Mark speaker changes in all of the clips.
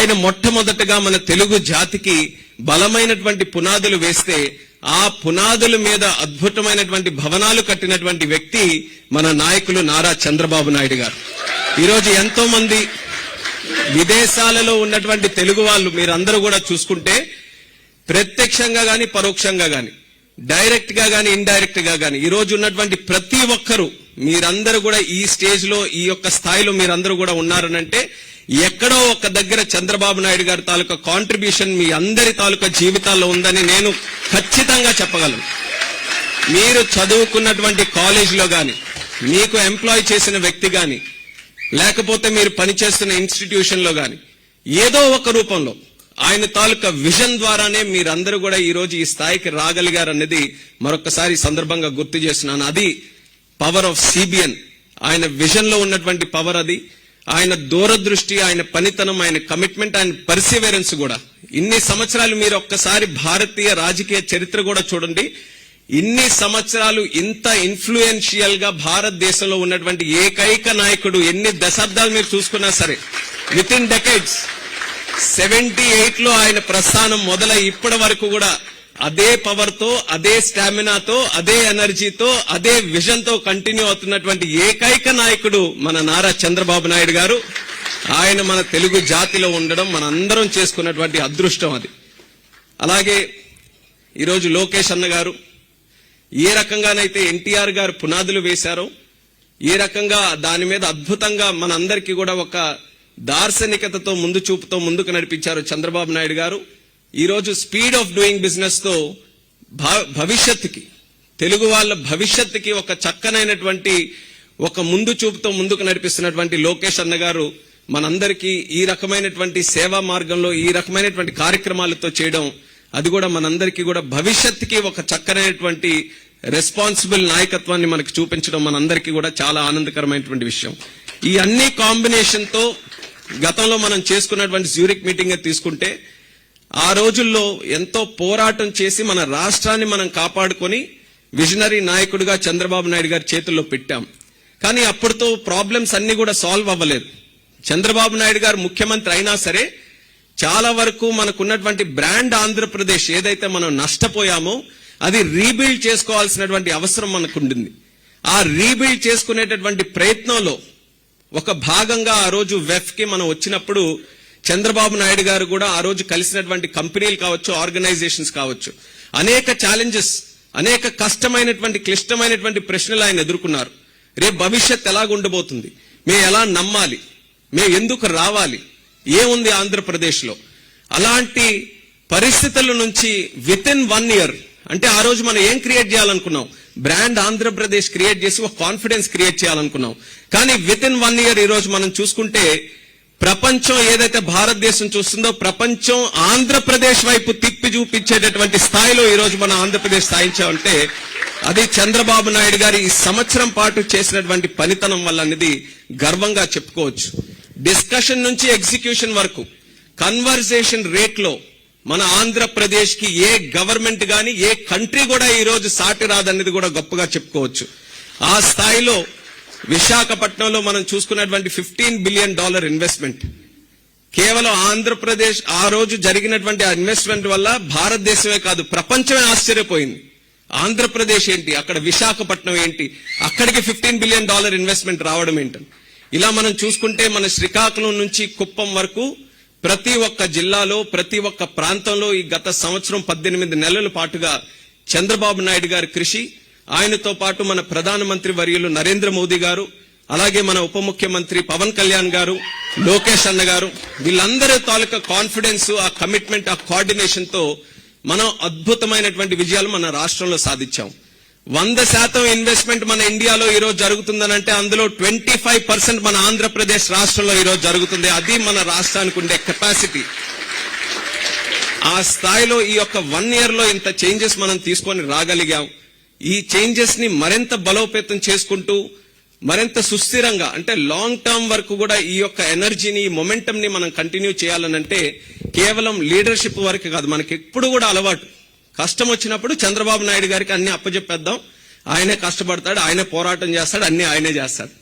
Speaker 1: ఆయన మొట్టమొదటగా మన తెలుగు జాతికి బలమైనటువంటి పునాదులు వేస్తే ఆ పునాదుల మీద అద్భుతమైనటువంటి భవనాలు కట్టినటువంటి వ్యక్తి మన నాయకులు నారా చంద్రబాబు నాయుడు గారు. ఈరోజు ఎంతో మంది విదేశాలలో ఉన్నటువంటి తెలుగు వాళ్ళు మీరందరూ కూడా చూసుకుంటే ప్రత్యక్షంగా గాని పరోక్షంగా గాని డైరెక్ట్ గా గాని ఇండైరెక్ట్ గా గాని ఈ రోజు ఉన్నటువంటి ప్రతి ఒక్కరూ మీరందరూ కూడా ఈ స్టేజ్ లో ఈ యొక్క స్థాయిలో మీరందరూ కూడా ఉన్నారనంటే ఎక్కడో ఒక దగ్గర చంద్రబాబు నాయుడు గారి తాలూకా కాంట్రిబ్యూషన్ మీ అందరి తాలూకా జీవితాల్లో ఉందని నేను ఖచ్చితంగా చెప్పగలను. మీరు చదువుకున్నటువంటి కాలేజీలో గాని మీకు ఎంప్లాయ్ చేసిన వ్యక్తి గాని లేకపోతే మీరు పనిచేస్తున్న ఇన్స్టిట్యూషన్ లో గాని ఏదో ఒక రూపంలో ఆయన తాలూకా విజన్ ద్వారానే మీరందరూ కూడా ఈ రోజు ఈ స్థాయికి రాగలిగారన్నది మరొకసారి సందర్భంగా గుర్తు చేస్తున్నాను. అది పవర్ ఆఫ్ సిబిఎన్. ఆయన విజన్ లో ఉన్నటువంటి పవర్ అది. ఆయన దూరదృష్టి, ఆయన పనితనం, ఆయన కమిట్మెంట్, ఆయన పర్సివరెన్స్ కూడా. ఇన్ని సంవత్సరాలు మీరు ఒక్కసారి భారతీయ రాజకీయ చరిత్ర కూడా చూడండి. ఇన్ని సంవత్సరాలు ఇంత ఇన్ఫ్లుయెన్షియల్ గా భారతదేశంలో ఉన్నటువంటి ఏకైక నాయకుడు ఎన్ని దశాబ్దాలు మీరు చూసుకున్నా సరే విత్ ఇన్ డెకేడ్స్ 78 లో ఆయన ప్రస్థానం మొదలై ఇప్పటి వరకు కూడా అదే పవర్ తో, అదే స్టామినాతో, అదే ఎనర్జీతో, అదే విజన్ తో కంటిన్యూ అవుతున్నటువంటి ఏకైక నాయకుడు మన నారా చంద్రబాబు నాయుడు గారు. ఆయన మన తెలుగు జాతిలో ఉండడం మనందరం చేసుకున్నటువంటి అదృష్టం అది. అలాగే ఈరోజు లోకేష్ అన్న గారు ఏ రకంగానైతే ఎన్టీఆర్ గారు పునాదులు వేశారో ఏ రకంగా దాని మీద అద్భుతంగా మనందరికీ కూడా ఒక దార్శనికతతో ముందు చూపుతో ముందుకు నడిపించారు చంద్రబాబు నాయుడు గారు. ఈరోజు స్పీడ్ ఆఫ్ డూయింగ్ బిజినెస్ తో భవిష్యత్తుకి, తెలుగు వాళ్ళ భవిష్యత్తుకి ఒక చక్కనైనటువంటి ఒక ముందు చూపుతో ముందుకు నడిపిస్తున్నటువంటి లోకేష్ అన్న గారు మనందరికీ ఈ రకమైనటువంటి సేవా మార్గంలో ఈ రకమైనటువంటి కార్యక్రమాలతో చేయడం, అది కూడా మనందరికీ కూడా భవిష్యత్తుకి ఒక చక్కనైనటువంటి రెస్పాన్సిబుల్ నాయకత్వాన్ని మనకు చూపించడం మనందరికీ కూడా చాలా ఆనందకరమైనటువంటి విషయం. ఈ అన్ని కాంబినేషన్ తో గతంలో మనం చేసుకున్నటువంటి జ్యూరిక్ మీటింగ్ తీసుకుంటే ఆ రోజుల్లో ఎంతో పోరాటం చేసి మన రాష్ట్రాన్ని మనం కాపాడుకొని విజనరీ నాయకుడిగా చంద్రబాబు నాయుడు గారి చేతుల్లో పెట్టాం. కానీ అప్పటితో ప్రాబ్లమ్స్ అన్ని కూడా సాల్వ్ అవ్వలేదు. చంద్రబాబు నాయుడు గారు ముఖ్యమంత్రి అయినా సరే చాలా వరకు మనకున్నటువంటి బ్రాండ్ ఆంధ్రప్రదేశ్ ఏదైతే మనం నష్టపోయామో అది రీబిల్డ్ చేసుకోవాల్సినటువంటి అవసరం మనకు ఉండింది. ఆ రీబిల్డ్ చేసుకునేటటువంటి ప్రయత్నంలో ఒక భాగంగా ఆ రోజు వెఫ్ కి మనం వచ్చినప్పుడు చంద్రబాబు నాయుడు గారు కూడా ఆ రోజు కలిసినటువంటి కంపెనీలు కావచ్చు, ఆర్గనైజేషన్స్ కావచ్చు, అనేక ఛాలెంజెస్, అనేక కష్టమైనటువంటి క్లిష్టమైనటువంటి ప్రశ్నలు ఆయన ఎదుర్కొన్నారు. రేపు భవిష్యత్ ఎలాగుండబోతుంది, మేము ఎలా నమ్మాలి, మేము ఎందుకు రావాలి, ఏముంది ఆంధ్రప్రదేశ్ లో, అలాంటి పరిస్థితుల నుంచి విత్ ఇన్ 1 year అంటే ఆ రోజు మనం ఏం క్రియేట్ చేయాలనుకున్నాం, బ్రాండ్ ఆంధ్రప్రదేశ్ క్రియేట్ చేసి ఒక కాన్ఫిడెన్స్ క్రియేట్ చేయాలనుకున్నాం. కానీ విత్ ఇన్ 1 year ఈ రోజు మనం చూసుకుంటే ప్రపంచం ఏదైతే భారతదేశం చూస్తుందో ప్రపంచం ఆంధ్రప్రదేశ్ వైపు తిప్పి చూపించేటటువంటి స్థాయిలో ఈ రోజు మనం ఆంధ్రప్రదేశ్ సాధించామంటే అది చంద్రబాబు నాయుడు గారి ఈ సంవత్సరం పాటు చేసినటువంటి పనితనం వల్ల అనేది గర్వంగా చెప్పుకోవచ్చు. డిస్కషన్ నుంచి ఎగ్జిక్యూషన్ వరకు కన్వర్జేషన్ రేట్ లో మన ఆంధ్రప్రదేశ్ కి ఏ గవర్నమెంట్ గాని ఏ కంట్రీ కూడా ఈ రోజు సాటి రాదనేది కూడా గొప్పగా చెప్పుకోవచ్చు. ఆ స్థాయిలో విశాఖపట్నంలో మనం చూసుకున్నటువంటి $15 billion ఇన్వెస్ట్మెంట్ కేవలం ఆంధ్రప్రదేశ్ ఆ రోజు జరిగినటువంటి ఆ ఇన్వెస్ట్మెంట్ వల్ల భారతదేశమే కాదు ప్రపంచమే ఆశ్చర్యపోయింది. ఆంధ్రప్రదేశ్ ఏంటి, అక్కడ విశాఖపట్నం ఏంటి, అక్కడికి $15 billion ఇన్వెస్ట్మెంట్ రావడం ఏంటని. ఇలా మనం చూసుకుంటే మన శ్రీకాకుళం నుంచి కుప్పం వరకు ప్రతి ఒక్క జిల్లాలో ప్రతి ఒక్క ప్రాంతంలో ఈ గత సంవత్సరం 18 నెలల పాటుగా చంద్రబాబు నాయుడు గారి కృషి, ఆయనతో పాటు మన ప్రధానమంత్రి వర్యులు నరేంద్ర మోదీ గారు, అలాగే మన ఉప ముఖ్యమంత్రి పవన్ కళ్యాణ్ గారు, లోకేష్ అన్న గారు, వీళ్ళందరి తాలూకా కాన్ఫిడెన్స్, ఆ కమిట్మెంట్, ఆ కోఆర్డినేషన్ తో మనం అద్భుతమైనటువంటి విజయాలు మన రాష్ట్రంలో సాధించాం. 100% ఇన్వెస్ట్మెంట్ మన ఇండియాలో ఈ రోజు జరుగుతుందనంటే అందులో 25% మన ఆంధ్రప్రదేశ్ రాష్ట్రంలో ఈ రోజు జరుగుతుంది. అది మన రాష్ట్రానికి ఉండే కెపాసిటీ. ఆ స్థాయిలో ఈ యొక్క 1 year లో ఇంత చేంజెస్ మనం తీసుకొని రాగలిగాం. ఈ చేంజెస్ ని మరింత బలోపేతం చేసుకుంటూ మరింత సుస్థిరంగా అంటే లాంగ్ టర్మ్ వరకు కూడా ఈ యొక్క ఎనర్జీని, ఈ మొమెంటం ని మనం కంటిన్యూ చేయాలనంటే కేవలం లీడర్షిప్ వరకు కాదు, మనకి ఎప్పుడు కూడా అలవాటు కష్టం వచ్చినప్పుడు చంద్రబాబు నాయుడు గారికి అన్ని అప్పచెప్పేద్దాం, ఆయనే కష్టపడతాడు, ఆయనే పోరాటం చేస్తాడు, అన్ని ఆయనే చేస్తాడు.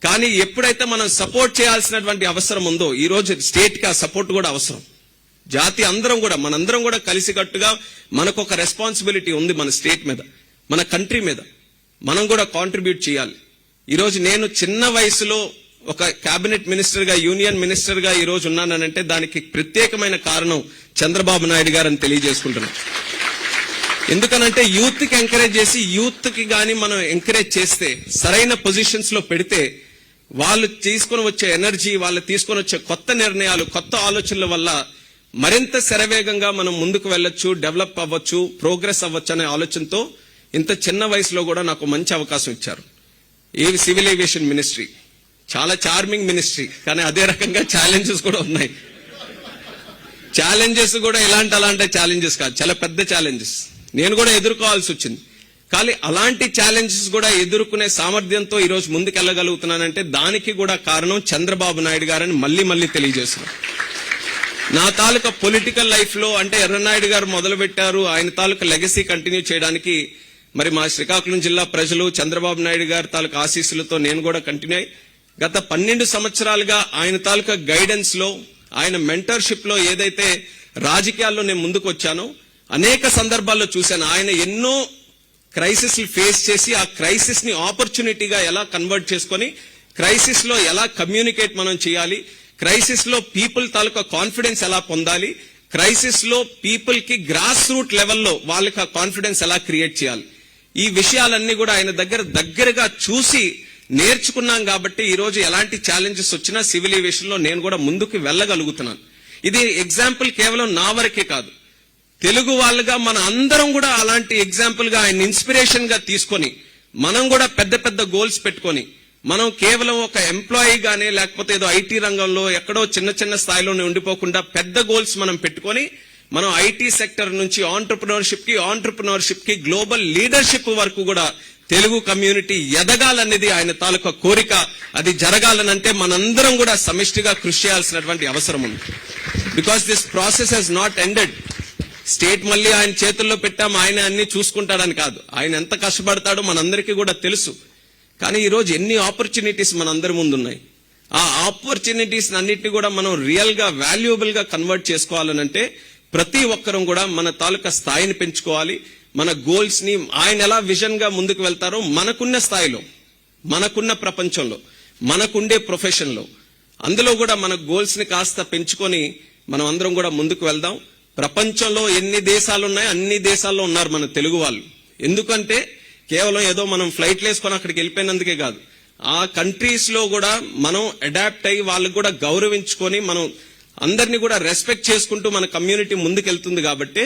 Speaker 1: కానీ ఎప్పుడైతే మనం సపోర్ట్ చేయాల్సినటువంటి అవసరం ఉందో, ఈ రోజు స్టేట్ కి ఆ సపోర్ట్ కూడా అవసరం. జాతి అందరం కూడా, మనందరం కూడా కలిసికట్టుగా మనకు ఒక రెస్పాన్సిబిలిటీ ఉంది మన స్టేట్ మీద, మన కంట్రీ మీద. మనం కూడా కాంట్రిబ్యూట్ చేయాలి. ఈ రోజు నేను చిన్న వయసులో ఒక కేబినెట్ మినిస్టర్ గా, యూనియన్ మినిస్టర్ గా ఈ రోజు ఉన్నానంటే దానికి ప్రత్యేకమైన కారణం చంద్రబాబు నాయుడు గారు అని తెలియజేసుకుంటున్నాను. ఎందుకనంటే యూత్ కి ఎంకరేజ్ చేసి, యూత్ కి గాని మనం ఎంకరేజ్ చేస్తే, సరైన పొజిషన్స్ లో పెడితే, వాళ్ళు తీసుకొని వచ్చే ఎనర్జీ, వాళ్ళు తీసుకొని వచ్చే కొత్త నిర్ణయాలు, కొత్త ఆలోచనల వల్ల మరింత శరవేగంగా మనం ముందుకు వెళ్ళొచ్చు, డెవలప్ అవ్వచ్చు, ప్రోగ్రెస్ అవ్వచ్చు అనే ఆలోచనతో ఇంత చిన్న వయసులో కూడా నాకు మంచి అవకాశం ఇచ్చారు. సివిల్ ఏవియేషన్ మినిస్ట్రీ చాలా చార్మింగ్ మినిస్ట్రీ, కానీ అదే రకంగా ఛాలెంజెస్ కూడా ఉన్నాయి. ఛాలెంజెస్ కూడా అలాంటి ఛాలెంజెస్ కాదు, చాలా పెద్ద ఛాలెంజెస్ నేను కూడా ఎదుర్కోవాల్సి వచ్చింది. కానీ అలాంటి ఛాలెంజెస్ కూడా ఎదుర్కొనే సామర్థ్యంతో ఈ రోజు ముందుకెళ్లగలుగుతున్నానంటే దానికి కూడా కారణం చంద్రబాబు నాయుడు గారని మళ్ళీ తెలియజేస్తున్నాను. నా తాలూకా పొలిటికల్ లైఫ్ లో అంటే ఎర్రనాయుడు గారు మొదలు పెట్టారు, ఆయన తాలూకా లెగసీ కంటిన్యూ చేయడానికి మరి మా శ్రీకాకుళం జిల్లా ప్రజలు చంద్రబాబు నాయుడు గారి తాలూకా ఆశీస్సులతో నేను కూడా కంటిన్యూ అయ్యి గత 12 సంవత్సరాలుగా ఆయన తాలూకా గైడెన్స్ లో, ఆయన మెంటర్షిప్ లో ఏదైతే రాజకీయాల్లో నేను ముందుకు వచ్చానో అనేక సందర్భాల్లో చూశాను. ఆయన ఎన్నో క్రైసిస్ ఫేస్ చేసి ఆ క్రైసిస్ ని ఆపర్చునిటీగా ఎలా కన్వర్ట్ చేసుకొని, క్రైసిస్ లో ఎలా కమ్యూనికేట్ మనం చేయాలి, క్రైసిస్ లో పీపుల్ తాలూకా కాన్ఫిడెన్స్ ఎలా పొందాలి, క్రైసిస్ లో పీపుల్ కి గ్రాస్ రూట్ లెవెల్లో వాళ్ళకి ఆ కాన్ఫిడెన్స్ ఎలా క్రియేట్ చేయాలి, ఈ విషయాలన్నీ కూడా ఆయన దగ్గరగా చూసి నేర్చుకున్నాం. కాబట్టి ఈ రోజు ఎలాంటి ఛాలెంజెస్ వచ్చినా సివిల్ ఏవియేషన్ లో నేను కూడా ముందుకు వెళ్ళగలుగుతున్నాను. ఇది ఎగ్జాంపుల్ కేవలం నా వరకే కాదు, తెలుగు వాళ్ళుగా మన అందరం కూడా అలాంటి ఎగ్జాంపుల్ గా ఆయన ఇన్స్పిరేషన్ గా తీసుకొని మనం కూడా పెద్ద గోల్స్ పెట్టుకొని, మనం కేవలం ఒక ఎంప్లాయీ గానే లేకపోతే ఏదో ఐటీ రంగంలో ఎక్కడో చిన్న స్థాయిలోనే ఉండిపోకుండా పెద్ద గోల్స్ మనం పెట్టుకొని మనం ఐటీ సెక్టర్ నుంచి ఆంటర్ప్రినర్షిప్ కి గ్లోబల్ లీడర్షిప్ వరకు కూడా తెలుగు కమ్యూనిటీ ఎదగాలనేది ఆయన తాలూకా కోరిక. అది జరగాలనంటే మనందరం కూడా సమిష్టిగా కృషి చేయాల్సినటువంటి అవసరం ఉంది. Because this process has not ended. State మళ్ళీ ఆయన చేతుల్లో పెట్టాం, ఆయన అన్ని చూసుకుంటాడని కాదు, ఆయన ఎంత కష్టపడతాడో మనందరికీ కూడా తెలుసు. కానీ ఈ రోజు ఎన్ని ఆపర్చునిటీస్ మనందరి ముందున్నాయి. ఆ ఆపర్చునిటీస్ అన్నిటిని కూడా మనం రియల్ గా వాల్యుయబుల్ గా కన్వర్ట్ చేసుకోవాలనంటే ప్రతి ఒక్కరం కూడా మన తాలూకా స్థాయిని పెంచుకోవాలి. మన గోల్స్ ని ఆయన ఎలా విజన్ గా ముందుకు వెళ్తారో మనకున్న స్థాయిలో, మనకున్న ప్రపంచంలో, మనకుండే ప్రొఫెషన్ లో, అందులో కూడా మన గోల్స్ ని కాస్త పెంచుకొని మనం అందరం కూడా ముందుకు వెళ్దాం. ప్రపంచంలో ఎన్ని దేశాలు ఉన్నాయో అన్ని దేశాల్లో ఉన్నారు మన తెలుగు వాళ్ళు. ఎందుకంటే కేవలం ఏదో మనం ఫ్లైట్లు వేసుకొని అక్కడికి వెళ్ళిపోయినందుకే కాదు, ఆ కంట్రీస్ లో కూడా మనం అడాప్ట్ అయ్యి వాళ్ళకు కూడా గౌరవించుకొని మనం అందరినీ కూడా రెస్పెక్ట్ చేసుకుంటూ మన కమ్యూనిటీ ముందుకెళ్తుంది. కాబట్టి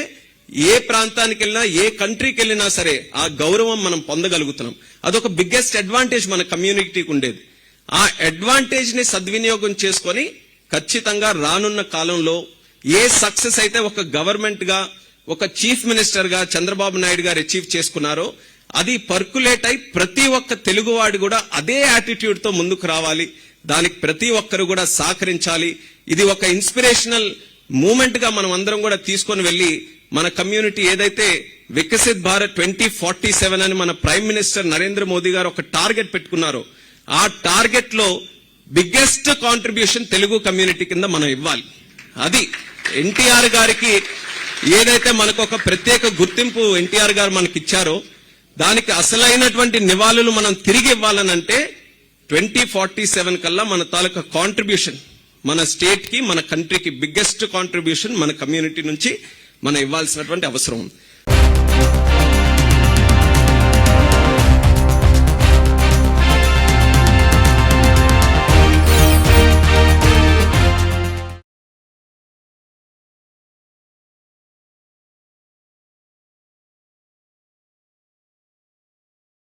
Speaker 1: ఏ ప్రాంతానికి వెళ్ళినా, ఏ కంట్రీకి వెళ్ళినా సరే ఆ గౌరవం మనం పొందగలుగుతున్నాం. అదొక బిగ్గెస్ట్ అడ్వాంటేజ్ మన కమ్యూనిటీకి ఉండేది. ఆ అడ్వాంటేజ్ ని సద్వినియోగం చేసుకొని ఖచ్చితంగా రానున్న కాలంలో ఏ సక్సెస్ అయితే ఒక గవర్నమెంట్ గా, ఒక చీఫ్ మినిస్టర్ గా చంద్రబాబు నాయుడు గారు అచీవ్ చేసుకున్నారో అది పర్కులేట్ అయి ప్రతి ఒక్క తెలుగువాడు కూడా అదే యాటిట్యూడ్ తో ముందుకు రావాలి. దానికి ప్రతి ఒక్కరు కూడా సహకరించాలి. ఇది ఒక ఇన్స్పిరేషనల్ మూమెంట్ గా మనం అందరం కూడా తీసుకొని వెళ్లి మన కమ్యూనిటీ ఏదైతే వికసిత్ భారత్ 2047 అని మన ప్రైమ్ మినిస్టర్ నరేంద్ర మోదీ గారు ఒక టార్గెట్ పెట్టుకున్నారో ఆ టార్గెట్ లో బిగ్గెస్ట్ కాంట్రిబ్యూషన్ తెలుగు కమ్యూనిటీ కింద మనం ఇవ్వాలి. అది ఎన్టీఆర్ గారికి ఏదైతే మనకు ఒక ప్రత్యేక గుర్తింపు ఎన్టీఆర్ గారు మనకి ఇచ్చారో దానికి అసలైనటువంటి నివాళులు మనం తిరిగి ఇవ్వాలనంటే 2047 కల్లా మన తాలూకా కాంట్రిబ్యూషన్ మన స్టేట్ కి, మన కంట్రీకి బిగ్గెస్ట్ కాంట్రిబ్యూషన్ మన కమ్యూనిటీ నుంచి మనం ఇవ్వాల్సినటువంటి అవసరం ఉంది.